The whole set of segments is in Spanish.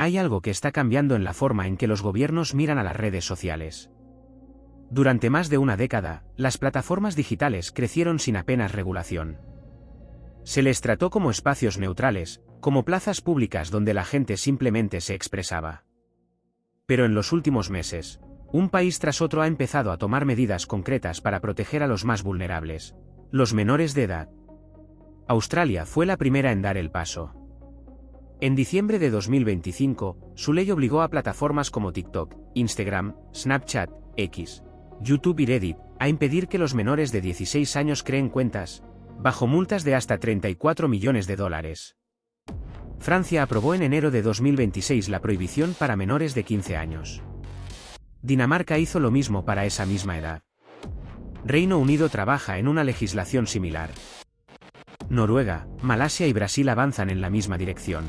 hay algo que está cambiando en la forma en que los gobiernos miran a las redes sociales. Durante más de una década, las plataformas digitales crecieron sin apenas regulación. Se les trató como espacios neutrales, como plazas públicas donde la gente simplemente se expresaba. Pero en los últimos meses, un país tras otro ha empezado a tomar medidas concretas para proteger a los más vulnerables, los menores de edad. Australia fue la primera en dar el paso. En diciembre de 2025, su ley obligó a plataformas como TikTok, Instagram, Snapchat, X, YouTube y Reddit a impedir que los menores de 16 años creen cuentas, bajo multas de hasta $34 millones. Francia aprobó en enero de 2026 la prohibición para menores de 15 años. Dinamarca hizo lo mismo para esa misma edad. Reino Unido trabaja en una legislación similar. Noruega, Malasia y Brasil avanzan en la misma dirección.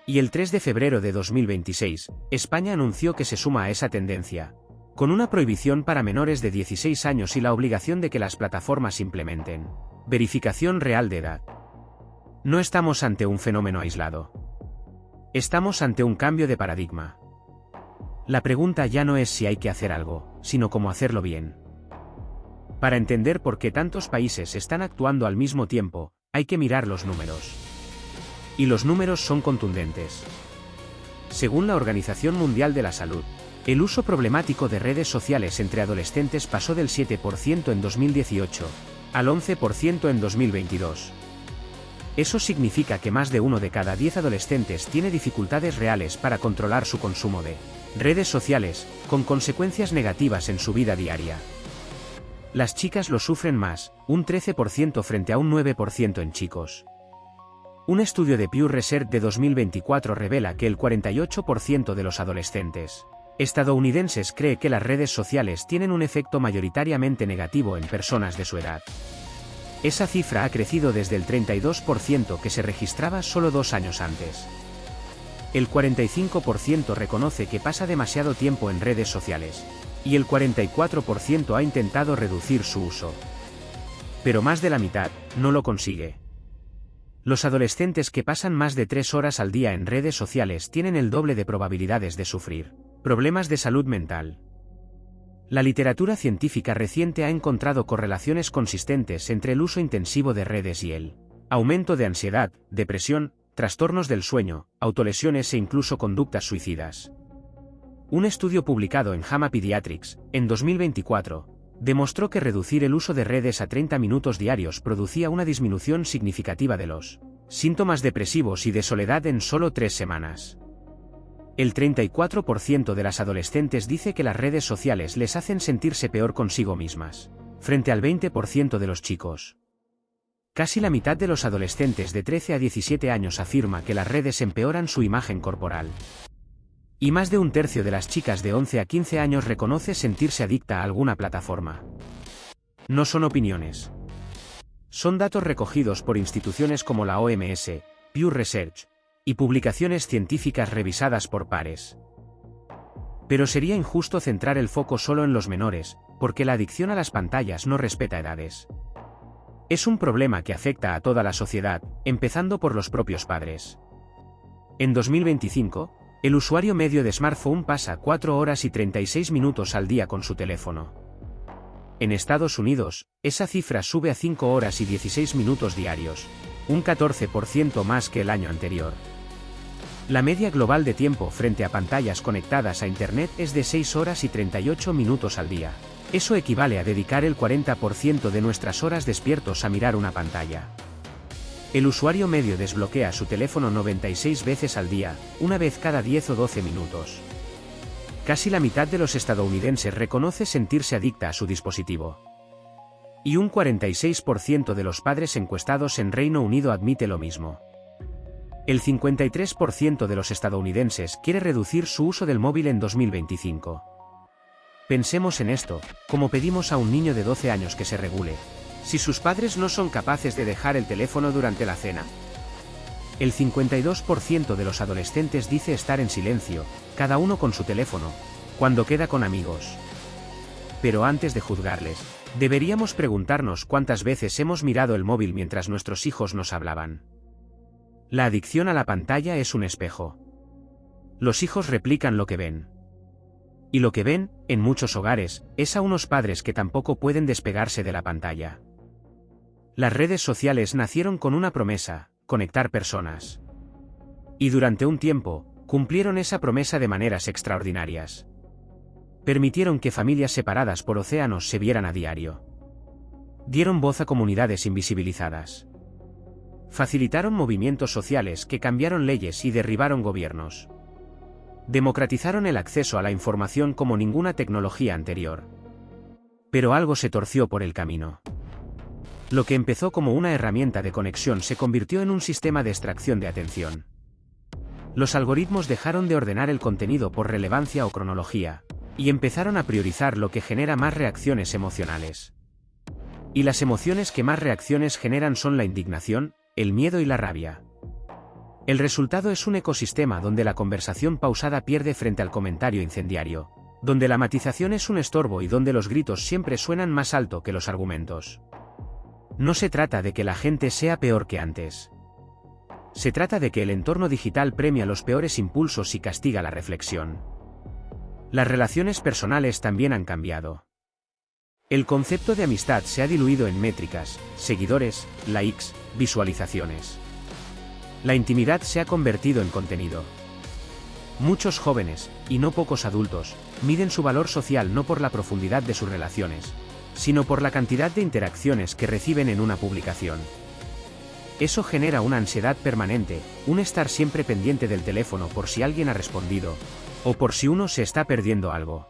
Y el 3 de febrero de 2026, España anunció que se suma a esa tendencia, con una prohibición para menores de 16 años y la obligación de que las plataformas implementen verificación real de edad. No estamos ante un fenómeno aislado. Estamos ante un cambio de paradigma. La pregunta ya no es si hay que hacer algo, sino cómo hacerlo bien. Para entender por qué tantos países están actuando al mismo tiempo, hay que mirar los números. Y los números son contundentes. Según la Organización Mundial de la Salud, el uso problemático de redes sociales entre adolescentes pasó del 7% en 2018 al 11% en 2022. Eso significa que más de 1 de cada 10 adolescentes tiene dificultades reales para controlar su consumo de redes sociales, con consecuencias negativas en su vida diaria. Las chicas lo sufren más, un 13% frente a un 9% en chicos. Un estudio de Pew Research de 2024 revela que el 48% de los adolescentes estadounidenses cree que las redes sociales tienen un efecto mayoritariamente negativo en personas de su edad. Esa cifra ha crecido desde el 32% que se registraba solo 2 años antes. El 45% reconoce que pasa demasiado tiempo en redes sociales, y el 44% ha intentado reducir su uso. Pero más de la mitad no lo consigue. Los adolescentes que pasan más de 3 horas al día en redes sociales tienen el doble de probabilidades de sufrir problemas de salud mental. La literatura científica reciente ha encontrado correlaciones consistentes entre el uso intensivo de redes y el aumento de ansiedad, depresión, trastornos del sueño, autolesiones e incluso conductas suicidas. Un estudio publicado en JAMA Pediatrics, en 2024, demostró que reducir el uso de redes a 30 minutos diarios producía una disminución significativa de los síntomas depresivos y de soledad en solo 3 semanas. El 34% de las adolescentes dice que las redes sociales les hacen sentirse peor consigo mismas, frente al 20% de los chicos. Casi la mitad de los adolescentes de 13 a 17 años afirma que las redes empeoran su imagen corporal. Y más de un tercio de las chicas de 11 a 15 años reconoce sentirse adicta a alguna plataforma. No son opiniones. Son datos recogidos por instituciones como la OMS, Pew Research, y publicaciones científicas revisadas por pares. Pero sería injusto centrar el foco solo en los menores, porque la adicción a las pantallas no respeta edades. Es un problema que afecta a toda la sociedad, empezando por los propios padres. En 2025, el usuario medio de smartphone pasa 4 horas y 36 minutos al día con su teléfono. En Estados Unidos, esa cifra sube a 5 horas y 16 minutos diarios, un 14% más que el año anterior. La media global de tiempo frente a pantallas conectadas a Internet es de 6 horas y 38 minutos al día. Eso equivale a dedicar el 40% de nuestras horas despiertos a mirar una pantalla. El usuario medio desbloquea su teléfono 96 veces al día, una vez cada 10 o 12 minutos. Casi la mitad de los estadounidenses reconoce sentirse adicta a su dispositivo. Y un 46% de los padres encuestados en Reino Unido admite lo mismo. El 53% de los estadounidenses quiere reducir su uso del móvil en 2025. Pensemos en esto, como pedimos a un niño de 12 años que se regule, si sus padres no son capaces de dejar el teléfono durante la cena. El 52% de los adolescentes dice estar en silencio, cada uno con su teléfono, cuando queda con amigos. Pero antes de juzgarles, deberíamos preguntarnos cuántas veces hemos mirado el móvil mientras nuestros hijos nos hablaban. La adicción a la pantalla es un espejo. Los hijos replican lo que ven. Y lo que ven, en muchos hogares, es a unos padres que tampoco pueden despegarse de la pantalla. Las redes sociales nacieron con una promesa: conectar personas. Y durante un tiempo, cumplieron esa promesa de maneras extraordinarias. Permitieron que familias separadas por océanos se vieran a diario. Dieron voz a comunidades invisibilizadas. Facilitaron movimientos sociales que cambiaron leyes y derribaron gobiernos. Democratizaron el acceso a la información como ninguna tecnología anterior. Pero algo se torció por el camino. Lo que empezó como una herramienta de conexión se convirtió en un sistema de extracción de atención. Los algoritmos dejaron de ordenar el contenido por relevancia o cronología, y empezaron a priorizar lo que genera más reacciones emocionales. Y las emociones que más reacciones generan son la indignación, el miedo y la rabia. El resultado es un ecosistema donde la conversación pausada pierde frente al comentario incendiario, donde la matización es un estorbo y donde los gritos siempre suenan más alto que los argumentos. No se trata de que la gente sea peor que antes. Se trata de que el entorno digital premia los peores impulsos y castiga la reflexión. Las relaciones personales también han cambiado. El concepto de amistad se ha diluido en métricas, seguidores, likes, visualizaciones. La intimidad se ha convertido en contenido. Muchos jóvenes, y no pocos adultos, miden su valor social no por la profundidad de sus relaciones, sino por la cantidad de interacciones que reciben en una publicación. Eso genera una ansiedad permanente, un estar siempre pendiente del teléfono por si alguien ha respondido, o por si uno se está perdiendo algo.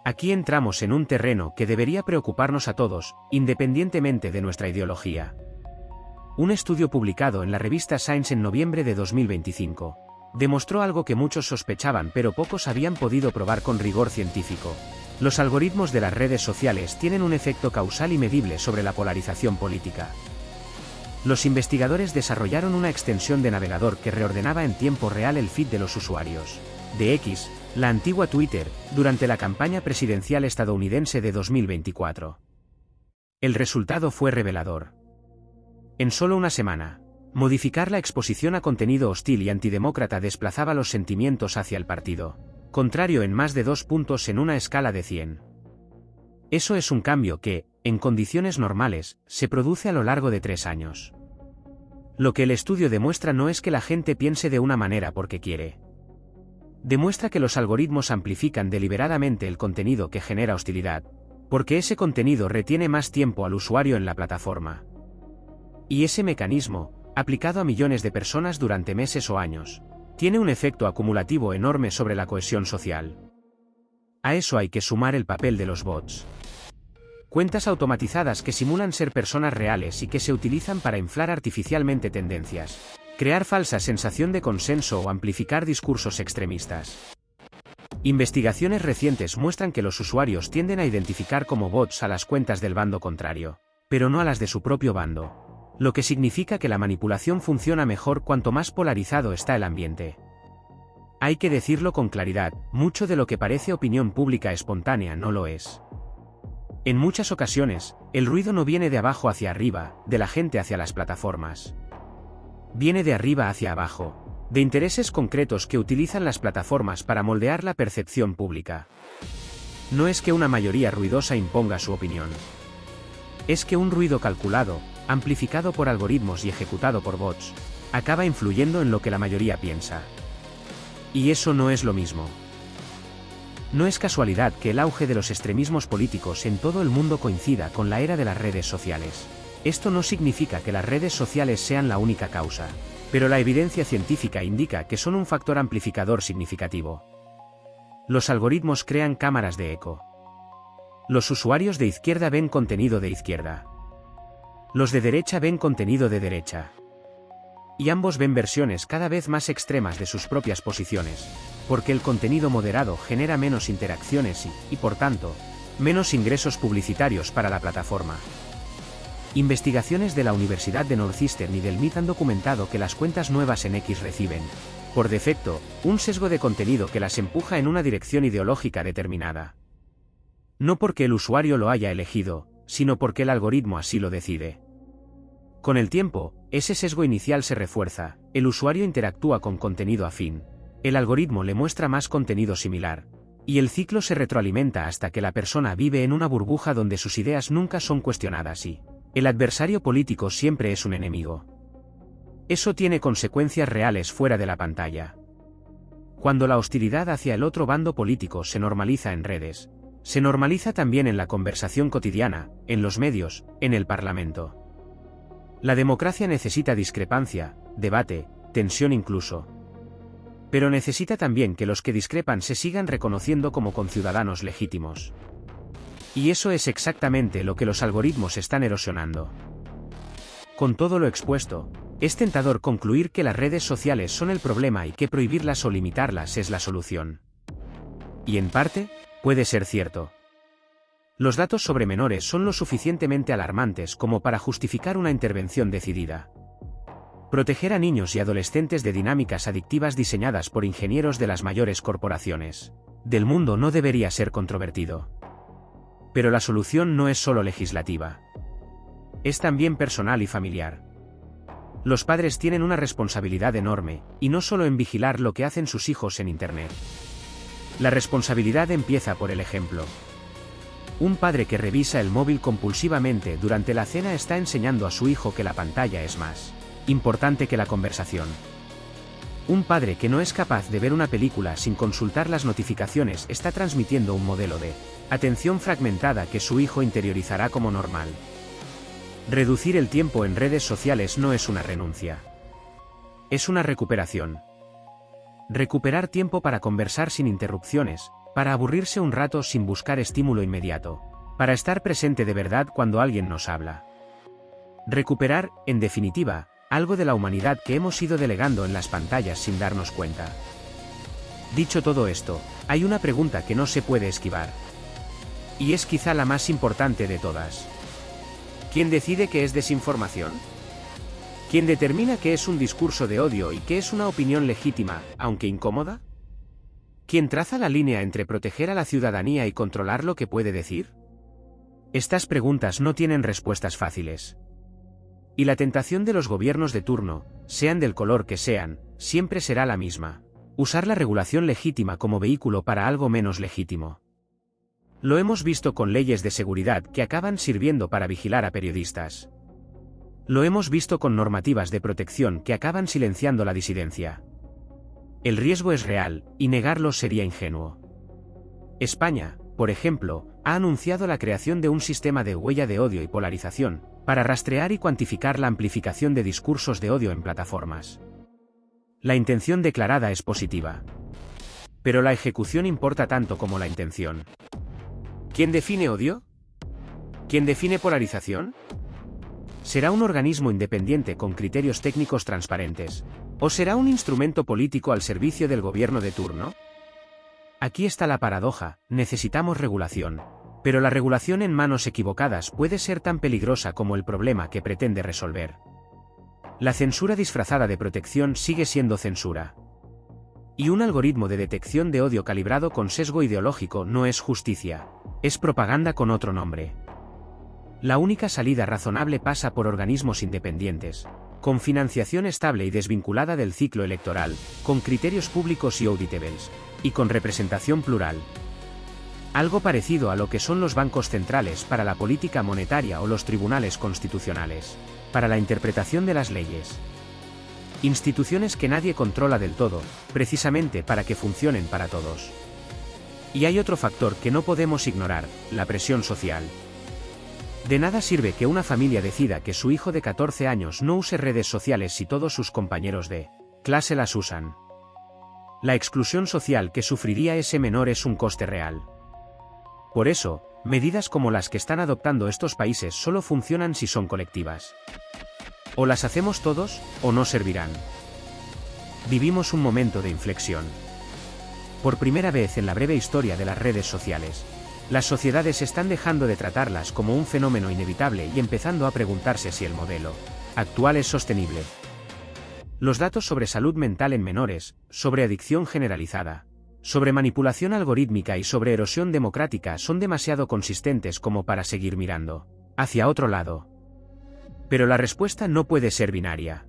Aquí entramos en un terreno que debería preocuparnos a todos, independientemente de nuestra ideología. Un estudio publicado en la revista Science en noviembre de 2025 demostró algo que muchos sospechaban pero pocos habían podido probar con rigor científico. Los algoritmos de las redes sociales tienen un efecto causal y medible sobre la polarización política. Los investigadores desarrollaron una extensión de navegador que reordenaba en tiempo real el feed de los usuarios de X, la antigua Twitter, durante la campaña presidencial estadounidense de 2024. El resultado fue revelador. En solo una semana, modificar la exposición a contenido hostil y antidemócrata desplazaba los sentimientos hacia el partido contrario en más de 2 puntos en una escala de 100. Eso es un cambio que, en condiciones normales, se produce a lo largo de 3 años. Lo que el estudio demuestra no es que la gente piense de una manera porque quiere. Demuestra que los algoritmos amplifican deliberadamente el contenido que genera hostilidad, porque ese contenido retiene más tiempo al usuario en la plataforma. Y ese mecanismo, aplicado a millones de personas durante meses o años, tiene un efecto acumulativo enorme sobre la cohesión social. A eso hay que sumar el papel de los bots. Cuentas automatizadas que simulan ser personas reales y que se utilizan para inflar artificialmente tendencias, crear falsa sensación de consenso o amplificar discursos extremistas. Investigaciones recientes muestran que los usuarios tienden a identificar como bots a las cuentas del bando contrario, pero no a las de su propio bando. Lo que significa que la manipulación funciona mejor cuanto más polarizado está el ambiente. Hay que decirlo con claridad, mucho de lo que parece opinión pública espontánea no lo es. En muchas ocasiones, el ruido no viene de abajo hacia arriba, de la gente hacia las plataformas. Viene de arriba hacia abajo, de intereses concretos que utilizan las plataformas para moldear la percepción pública. No es que una mayoría ruidosa imponga su opinión. Es que un ruido calculado, amplificado por algoritmos y ejecutado por bots, acaba influyendo en lo que la mayoría piensa. Y eso no es lo mismo. No es casualidad que el auge de los extremismos políticos en todo el mundo coincida con la era de las redes sociales. Esto no significa que las redes sociales sean la única causa, pero la evidencia científica indica que son un factor amplificador significativo. Los algoritmos crean cámaras de eco. Los usuarios de izquierda ven contenido de izquierda. Los de derecha ven contenido de derecha. Y ambos ven versiones cada vez más extremas de sus propias posiciones, porque el contenido moderado genera menos interacciones y, por tanto, menos ingresos publicitarios para la plataforma. Investigaciones de la Universidad de Northeastern y del MIT han documentado que las cuentas nuevas en X reciben, por defecto, un sesgo de contenido que las empuja en una dirección ideológica determinada. No porque el usuario lo haya elegido, sino porque el algoritmo así lo decide. Con el tiempo, ese sesgo inicial se refuerza, el usuario interactúa con contenido afín, El algoritmo le muestra más contenido similar, y el ciclo se retroalimenta hasta que la persona vive en una burbuja donde sus ideas nunca son cuestionadas y el adversario político siempre es un enemigo. Eso tiene consecuencias reales fuera de la pantalla. Cuando la hostilidad hacia el otro bando político se normaliza en redes, se normaliza también en la conversación cotidiana, en los medios, en el Parlamento. La democracia necesita discrepancia, debate, tensión incluso. Pero necesita también que los que discrepan se sigan reconociendo como conciudadanos legítimos. Y eso es exactamente lo que los algoritmos están erosionando. Con todo lo expuesto, es tentador concluir que las redes sociales son el problema y que prohibirlas o limitarlas es la solución. Y en parte, puede ser cierto. Los datos sobre menores son lo suficientemente alarmantes como para justificar una intervención decidida. Proteger a niños y adolescentes de dinámicas adictivas diseñadas por ingenieros de las mayores corporaciones del mundo no debería ser controvertido. Pero la solución no es solo legislativa. Es también personal y familiar. Los padres tienen una responsabilidad enorme, y no solo en vigilar lo que hacen sus hijos en Internet. La responsabilidad empieza por el ejemplo. Un padre que revisa el móvil compulsivamente durante la cena está enseñando a su hijo que la pantalla es más importante que la conversación. Un padre que no es capaz de ver una película sin consultar las notificaciones está transmitiendo un modelo de atención fragmentada que su hijo interiorizará como normal. Reducir el tiempo en redes sociales no es una renuncia. Es una recuperación. Recuperar tiempo para conversar sin interrupciones, para aburrirse un rato sin buscar estímulo inmediato, para estar presente de verdad cuando alguien nos habla. Recuperar, en definitiva, algo de la humanidad que hemos ido delegando en las pantallas sin darnos cuenta. Dicho todo esto, hay una pregunta que no se puede esquivar. Y es quizá la más importante de todas. ¿Quién decide qué es desinformación? ¿Quién determina qué es un discurso de odio y qué es una opinión legítima, aunque incómoda? ¿Quién traza la línea entre proteger a la ciudadanía y controlar lo que puede decir? Estas preguntas no tienen respuestas fáciles. Y la tentación de los gobiernos de turno, sean del color que sean, siempre será la misma: usar la regulación legítima como vehículo para algo menos legítimo. Lo hemos visto con leyes de seguridad que acaban sirviendo para vigilar a periodistas. Lo hemos visto con normativas de protección que acaban silenciando la disidencia. El riesgo es real, y negarlo sería ingenuo. España, por ejemplo, ha anunciado la creación de un sistema de huella de odio y polarización, para rastrear y cuantificar la amplificación de discursos de odio en plataformas. La intención declarada es positiva. Pero la ejecución importa tanto como la intención. ¿Quién define odio? ¿Quién define polarización? ¿Será un organismo independiente con criterios técnicos transparentes? ¿O será un instrumento político al servicio del gobierno de turno? Aquí está la paradoja: necesitamos regulación. Pero la regulación en manos equivocadas puede ser tan peligrosa como el problema que pretende resolver. La censura disfrazada de protección sigue siendo censura. Y un algoritmo de detección de odio calibrado con sesgo ideológico no es justicia, es propaganda con otro nombre. La única salida razonable pasa por organismos independientes, con financiación estable y desvinculada del ciclo electoral, con criterios públicos y auditables, y con representación plural. Algo parecido a lo que son los bancos centrales para la política monetaria o los tribunales constitucionales para la interpretación de las leyes. Instituciones que nadie controla del todo, precisamente para que funcionen para todos. Y hay otro factor que no podemos ignorar: la presión social. De nada sirve que una familia decida que su hijo de 14 años no use redes sociales si todos sus compañeros de clase las usan. La exclusión social que sufriría ese menor es un coste real. Por eso, medidas como las que están adoptando estos países solo funcionan si son colectivas. O las hacemos todos, o no servirán. Vivimos un momento de inflexión. Por primera vez en la breve historia de las redes sociales, las sociedades están dejando de tratarlas como un fenómeno inevitable y empezando a preguntarse si el modelo actual es sostenible. Los datos sobre salud mental en menores, sobre adicción generalizada, sobre manipulación algorítmica y sobre erosión democrática son demasiado consistentes como para seguir mirando hacia otro lado. Pero la respuesta no puede ser binaria.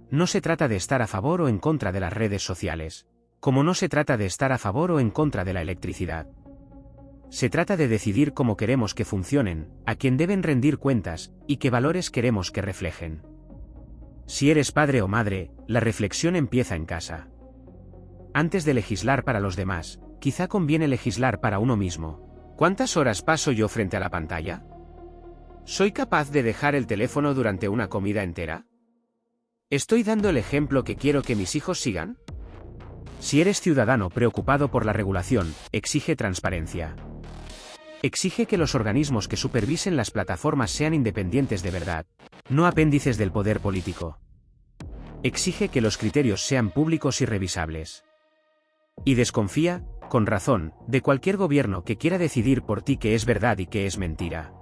No se trata de estar a favor o en contra de las redes sociales, como no se trata de estar a favor o en contra de la electricidad. Se trata de decidir cómo queremos que funcionen, a quién deben rendir cuentas, y qué valores queremos que reflejen. Si eres padre o madre, la reflexión empieza en casa. Antes de legislar para los demás, quizá conviene legislar para uno mismo. ¿Cuántas horas paso yo frente a la pantalla? ¿Soy capaz de dejar el teléfono durante una comida entera? ¿Estoy dando el ejemplo que quiero que mis hijos sigan? Si eres ciudadano preocupado por la regulación, exige transparencia. Exige que los organismos que supervisen las plataformas sean independientes de verdad, no apéndices del poder político. Exige que los criterios sean públicos y revisables. Y desconfía, con razón, de cualquier gobierno que quiera decidir por ti qué es verdad y qué es mentira.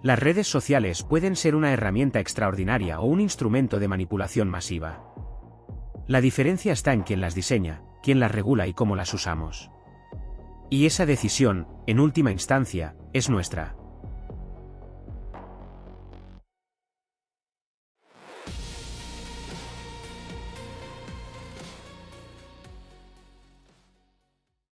Las redes sociales pueden ser una herramienta extraordinaria o un instrumento de manipulación masiva. La diferencia está en quién las diseña, quién las regula y cómo las usamos. Y esa decisión, en última instancia, es nuestra.